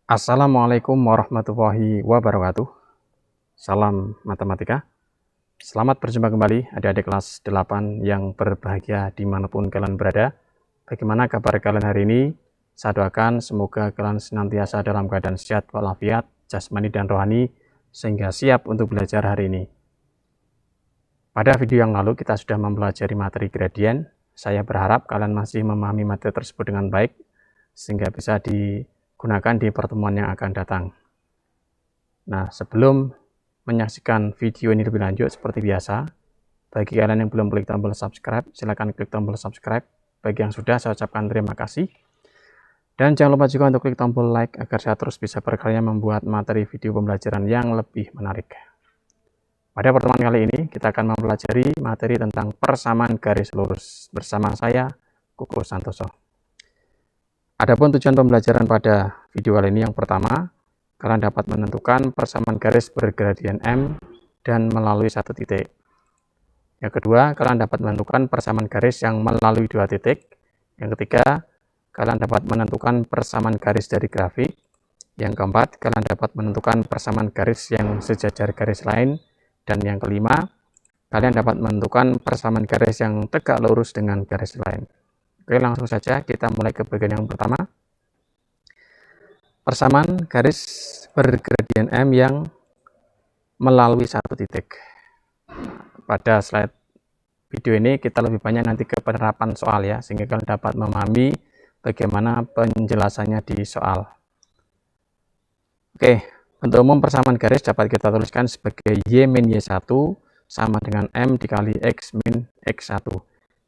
Assalamualaikum warahmatullahi wabarakatuh. Salam matematika. Selamat berjumpa kembali adik-adik kelas 8 yang berbahagia dimanapun kalian berada. Bagaimana kabar kalian hari ini? Saya doakan semoga kalian senantiasa dalam keadaan sehat walafiat, jasmani dan rohani, sehingga siap untuk belajar hari ini. Pada video yang lalu kita sudah mempelajari materi gradien. Saya berharap kalian masih memahami materi tersebut dengan baik, sehingga bisa digunakan di pertemuan yang akan datang. Nah, sebelum menyaksikan video ini lebih lanjut, seperti biasa, bagi kalian yang belum klik tombol subscribe, silakan klik tombol subscribe. Bagi yang sudah, saya ucapkan terima kasih. Dan jangan lupa juga untuk klik tombol like agar saya terus bisa berkarya membuat materi video pembelajaran yang lebih menarik. Pada pertemuan kali ini, kita akan mempelajari materi tentang persamaan garis lurus bersama saya, Kuku Santoso. Adapun tujuan pembelajaran pada video kali ini, yang pertama, kalian dapat menentukan persamaan garis bergradien M dan melalui satu titik. Yang kedua, kalian dapat menentukan persamaan garis yang melalui dua titik. Yang ketiga, kalian dapat menentukan persamaan garis dari grafik. Yang keempat, kalian dapat menentukan persamaan garis yang sejajar garis lain. Dan yang kelima, kalian dapat menentukan persamaan garis yang tegak lurus dengan garis lain. Oke, langsung saja kita mulai ke bagian yang pertama. Persamaan garis bergradien M yang melalui satu titik. Pada slide video ini kita lebih banyak nanti ke penerapan soal ya, sehingga kalian dapat memahami bagaimana penjelasannya di soal. Oke, bentuk umum persamaan garis dapat kita tuliskan sebagai Y min Y1 sama dengan M dikali X min X1.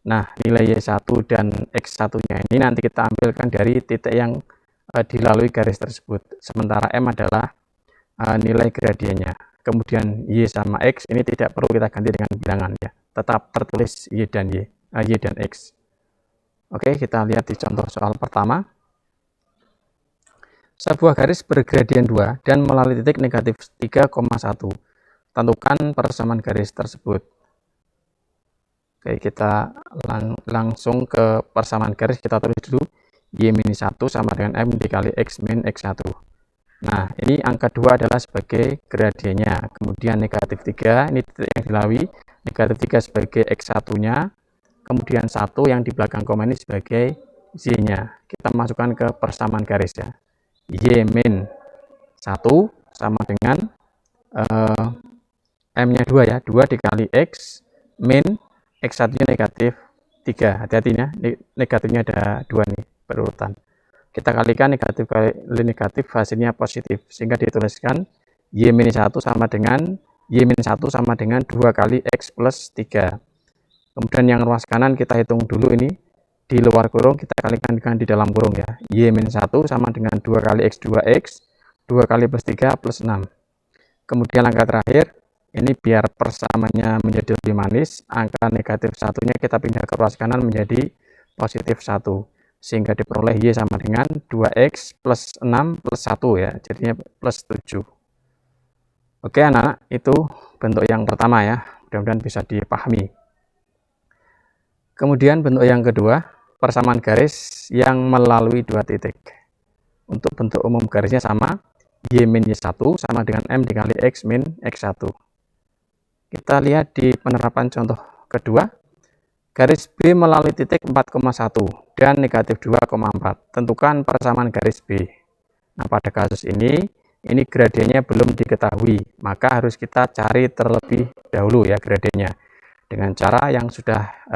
Nah, nilai Y1 dan X1-nya ini nanti kita ambilkan dari titik yang dilalui garis tersebut. Sementara M adalah nilai gradiennya. Kemudian Y sama X ini tidak perlu kita ganti dengan bilangan ya. Tetap tertulis Y dan X. Oke, kita lihat di contoh soal pertama. Sebuah garis bergradien 2 dan melalui titik negatif 3,1. Tentukan persamaan garis tersebut. Oke, kita langsung ke persamaan garis. Kita tulis dulu Y min 1 sama dengan M dikali X min X1. Nah, ini angka 2 adalah sebagai gradiennya. Kemudian negatif 3, ini titik yang dilalui. Negatif 3 sebagai X1-nya. Kemudian 1 yang di belakang koma ini sebagai Y-nya. Kita masukkan ke persamaan garis ya. Y min 1 sama dengan M-nya 2 ya. 2 dikali X min X1-nya negatif 3. Hati-hati ya, negatifnya ada 2 nih berurutan. Kita kalikan negatif kali negatif, hasilnya positif. Sehingga dituliskan Y min 1 sama dengan Y min 1 sama dengan 2 kali X plus 3. Kemudian yang ruas kanan kita hitung dulu ini. Di luar kurung kita kalikan dengan di dalam kurung ya. Y min 1 sama dengan 2 kali X 2X. 2 kali plus 3 plus 6. Kemudian angka terakhir. Ini biar persamaannya menjadi lebih manis. Angka negatif 1-nya kita pindah ke ruas kanan menjadi positif 1. Sehingga diperoleh Y sama dengan 2X plus 6 plus 1 ya. Jadinya plus 7. Oke anak-anak, itu bentuk yang pertama ya. Mudah-mudahan bisa dipahami. Kemudian bentuk yang kedua, persamaan garis yang melalui dua titik. Untuk bentuk umum garisnya sama, Y min Y1 sama dengan M dikali X min X1. Kita lihat di penerapan contoh kedua. Garis B melalui titik 4,1 dan negatif 2,4. Tentukan persamaan garis B. Nah, pada kasus ini gradiennya belum diketahui. Maka harus kita cari terlebih dahulu ya gradiennya. Dengan cara yang sudah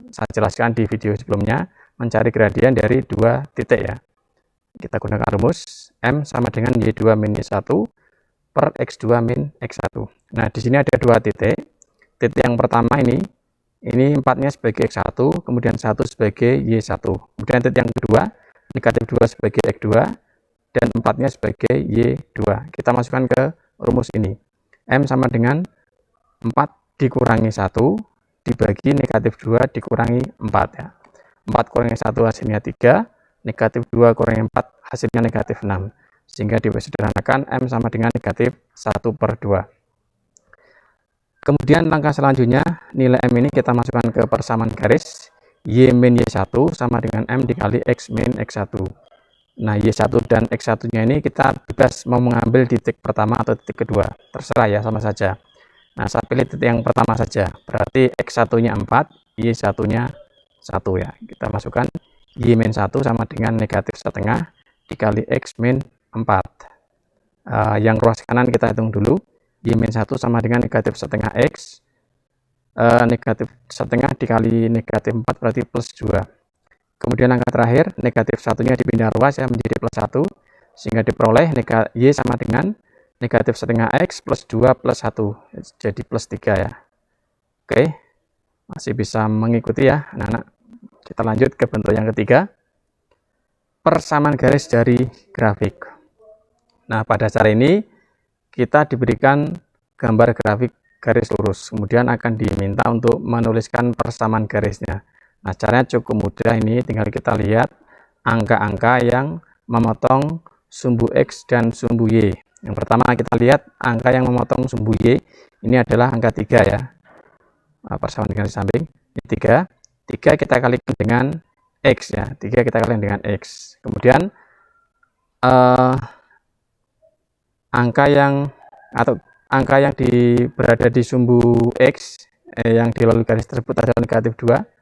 saya jelaskan di video sebelumnya, mencari gradien dari dua titik ya. Kita gunakan rumus M sama dengan Y2 min Y1 per X2 min X1. Nah, di sini ada dua titik. Titik yang pertama ini 4-nya sebagai X1, kemudian 1 sebagai Y1. Kemudian titik yang kedua, negatif 2 sebagai X2, dan 4-nya sebagai Y2. Kita masukkan ke rumus ini. M sama dengan 4 dikurangi 1 dibagi negatif 2 dikurangi 4 ya. 4 kurangi 1 hasilnya 3, negatif 2 kurangi 4 hasilnya negatif 6. Sehingga disederhanakan M sama dengan negatif 1/2. Kemudian langkah selanjutnya, nilai M ini kita masukkan ke persamaan garis. Y min Y1 sama dengan M dikali X min X1. Nah, Y1 dan X1-nya ini kita bebas mau mengambil di titik pertama atau titik kedua. Terserah ya, sama saja. Nah, saya pilih titik yang pertama saja. Berarti X1-nya 4, Y1-nya 1 ya. Kita masukkan Y-1 sama dengan negatif setengah dikali X-4. Yang ruas kanan kita hitung dulu. Y-1 sama dengan negatif setengah X. Negatif setengah dikali negatif 4 berarti plus 2. Kemudian angka terakhir, negatif satunya dipindah ruas ya menjadi plus 1, sehingga diperoleh Y sama dengan negatif setengah X plus 2 plus 1, jadi plus 3 ya. Oke, masih bisa mengikuti ya anak-anak. Kita lanjut ke bentuk yang ketiga, persamaan garis dari grafik. Nah, pada cara ini kita diberikan gambar grafik garis lurus, kemudian akan diminta untuk menuliskan persamaan garisnya. Nah, caranya cukup mudah, ini tinggal kita lihat angka-angka yang memotong sumbu X dan sumbu Y. Yang pertama kita lihat angka yang memotong sumbu Y, ini adalah angka 3 ya. Persamaan garis samping, ini 3. 3 kita kalikan dengan X ya, 3 kita kalikan dengan X. Kemudian angka yang berada di sumbu X yang dilalui garis tersebut adalah negatif 2.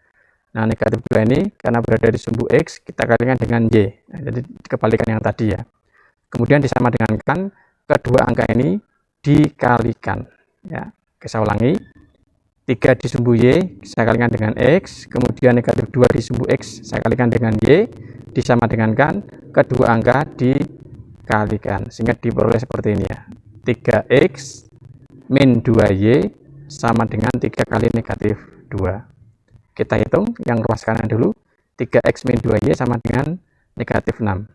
Nah, negatif 2 ini karena berada di sumbu X, kita kalikan dengan Y. Nah, jadi kebalikan yang tadi ya. Kemudian disama dengankan kedua angka ini dikalikan. Ya, saya ulangi. 3 di sumbu Y, saya kalikan dengan X. Kemudian negatif 2 di sumbu X, saya kalikan dengan Y. Disama dengankan kedua angka dikalikan. Sehingga diperoleh seperti ini ya. 3X min 2Y sama dengan 3 kali negatif 2. Kita hitung yang ruas kanan dulu, 3X min 2Y sama dengan negatif 6.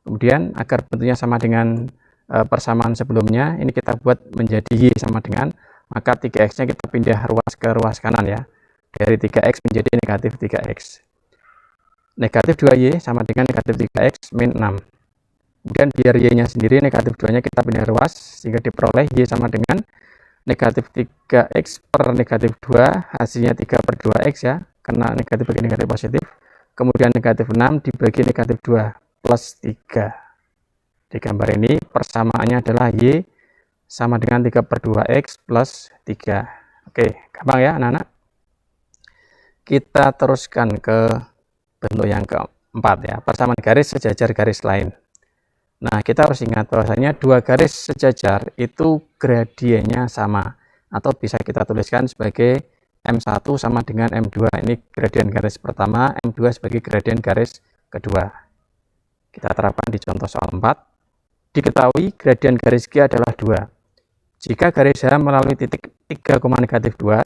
Kemudian agar bentuknya sama dengan persamaan sebelumnya, ini kita buat menjadi Y sama dengan, maka 3X-nya kita pindah ruas ke ruas kanan ya. Dari 3X menjadi negatif 3X. Negatif 2Y sama dengan negatif 3X min 6. Kemudian biar Y-nya sendiri, negatif 2-nya kita pindah ruas, sehingga diperoleh Y sama dengan negatif 3X per negatif 2, hasilnya 3 per 2X ya, karena negatif bagi negatif positif. Kemudian negatif 6 dibagi negatif 2 plus 3. Di gambar ini persamaannya adalah Y sama dengan 3 per 2X plus 3. Oke, gampang ya anak-anak. Kita teruskan ke bentuk yang keempat ya, persamaan garis sejajar garis lain. Nah, kita harus ingat bahwasanya dua garis sejajar itu gradiennya sama, atau bisa kita tuliskan sebagai M1 sama dengan M2. Ini gradien garis pertama, M2 sebagai gradien garis kedua. Kita terapkan di contoh soal 4. Diketahui gradien garis G adalah 2. Jika garis H melalui titik 3, negatif 2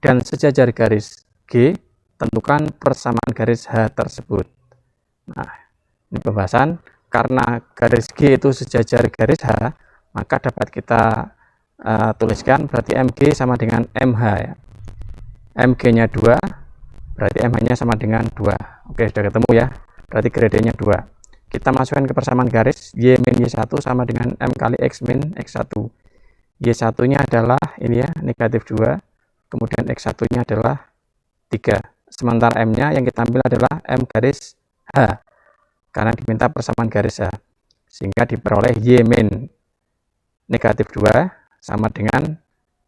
dan sejajar garis G, tentukan persamaan garis H tersebut. Nah, ini pembahasan. Karena garis G itu sejajar garis H, maka dapat kita tuliskan berarti MG sama dengan MH ya. MG-nya 2, berarti MH-nya sama dengan 2. Oke, sudah ketemu ya. Berarti gradiennya 2. Kita masukkan ke persamaan garis, Y min Y1 sama dengan M kali X min X1. Y1-nya adalah ini ya, negatif 2. Kemudian X1-nya adalah 3. Sementara M-nya yang kita ambil adalah M garis H, karena diminta persamaan garis H, sehingga diperoleh Y min negatif 2 sama dengan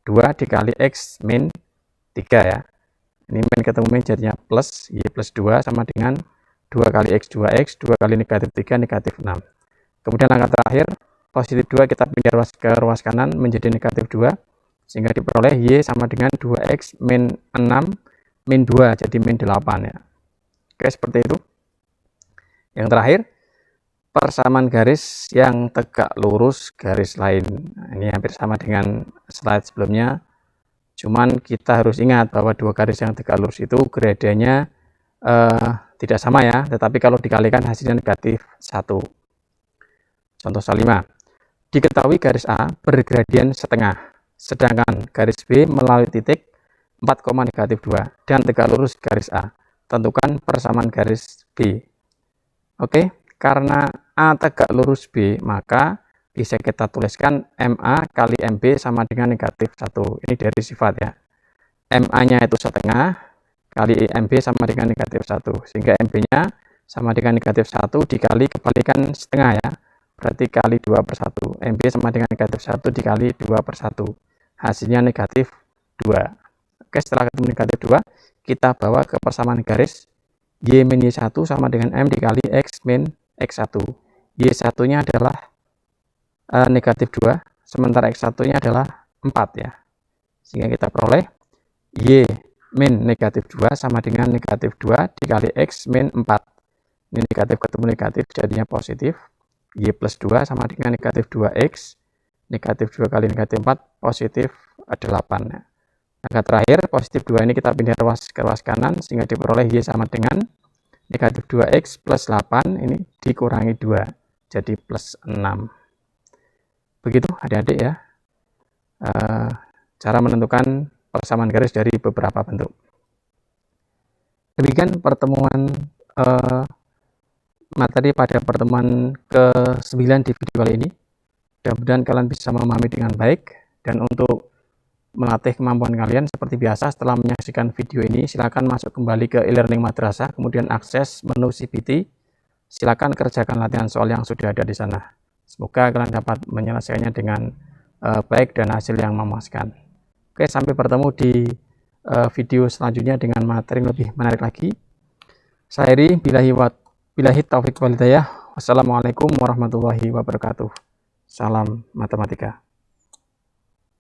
2 dikali X min 3 ya. Ini min ketemu min jadinya plus, Y plus 2 sama dengan 2 kali X 2X, 2 kali negatif 3 negatif 6. Kemudian angka terakhir, positif 2 kita pindah ruas ke ruas kanan menjadi negatif 2, sehingga diperoleh Y sama dengan 2X min 6 min 2, jadi min 8 ya. Oke, seperti itu. Yang terakhir, persamaan garis yang tegak lurus garis lain. Nah, ini hampir sama dengan slide sebelumnya. Cuman kita harus ingat bahwa dua garis yang tegak lurus itu gradiennya tidak sama ya. Tetapi kalau dikalikan hasilnya negatif 1. Contoh soal 5. Diketahui garis A bergradien setengah. Sedangkan garis B melalui titik 4, negatif 2 dan tegak lurus garis A. Tentukan persamaan garis B. Oke, karena A tegak lurus B, maka bisa kita tuliskan MA kali MB sama dengan negatif 1. Ini dari sifat ya. MA-nya itu setengah, kali MB sama dengan negatif 1. Sehingga MB-nya sama dengan negatif 1 dikali kebalikan setengah ya. Berarti kali 2/1. MB sama dengan negatif 1 dikali 2/1. Hasilnya negatif 2. Oke, setelah ketemu negatif 2, kita bawa ke persamaan garis. Y-1 sama dengan M dikali X min X1. Y1-nya adalah negatif 2, sementara X1-nya adalah 4 ya. Sehingga kita peroleh Y min negatif 2 sama dengan negatif 2 dikali X min 4. Ini negatif ketemu negatif jadinya positif. Y plus 2 sama dengan negatif 2X. Negatif 2 kali negatif 4 positif 8. Angka terakhir positif 2 ini kita pindah ke ruas kanan sehingga diperoleh Y sama dengan negatif 2X plus 8 ini dikurangi 2 jadi plus 6. Begitu adik-adik ya cara menentukan persamaan garis dari beberapa bentuk. Demikian pertemuan materi pada pertemuan ke-9 di video kali ini. Mudah-mudahan kalian bisa memahami dengan baik, dan untuk melatih kemampuan kalian seperti biasa setelah menyaksikan video ini silakan masuk kembali ke e-learning madrasah, kemudian akses menu CPT, silakan kerjakan latihan soal yang sudah ada di sana. Semoga kalian dapat menyelesaikannya dengan baik dan hasil yang memuaskan. Oke, sampai bertemu di video selanjutnya dengan materi yang lebih menarik lagi. Saya Heri, billahi taufiq wal hidayah. Wassalamualaikum warahmatullahi wabarakatuh. Salam matematika.